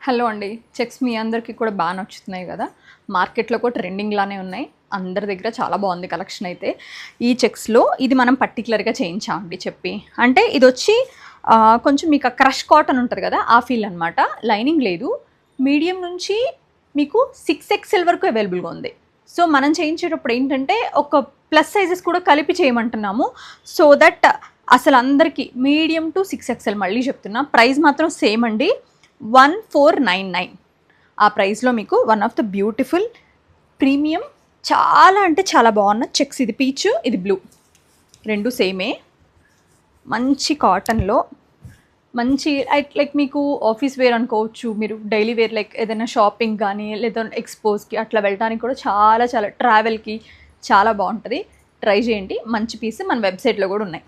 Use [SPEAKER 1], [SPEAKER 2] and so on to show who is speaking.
[SPEAKER 1] Hello అండి. Checks మీ అందరికీ కూడా బాగా నచ్చుతున్నాయి కదా. మార్కెట్లో కూడా ట్రెండింగ్లానే ఉన్నాయి. అందరి దగ్గర చాలా బాగుంది కలెక్షన్ అయితే. ఈ చెక్స్లో ఇది మనం పర్టికులర్గా చేయించామండి చెప్పి. అంటే ఇది వచ్చి కొంచెం మీకు క్రష్ కాటన్ ఉంటుంది కదా, ఆ ఫీల్ అనమాట. లైనింగ్ లేదు. మీడియం నుంచి మీకు 6XL వరకు అవైలబుల్గా ఉంది. సో మనం చేయించేటప్పుడు ఏంటంటే ఒక ప్లస్ సైజెస్ కూడా కలిపి చేయమంటున్నాము. సో దట్ అసలు అందరికీ మీడియం టు 6XL, మళ్ళీ చెప్తున్నా, ప్రైస్ మాత్రం సేమ్ అండి, 1499. ఆ ప్రైస్లో మీకు one of the beautiful premium చాలా అంటే చాలా బాగున్న చెక్స్. ఇది పీచు, ఇది బ్లూ, రెండు సేమే. మంచి కాటన్లో మంచి లైక్ మీకు ఆఫీస్ వేర్ అనుకోవచ్చు, మీరు డైలీ వేర్ లైక్ ఏదైనా షాపింగ్ కానీ లేదా ఎక్స్పోజ్కి అట్లా వెళ్ళడానికి కూడా చాలా ట్రావెల్కి చాలా బాగుంటుంది. ట్రై చేయండి. మంచి పీస్ మన వెబ్సైట్లో కూడా ఉన్నాయి.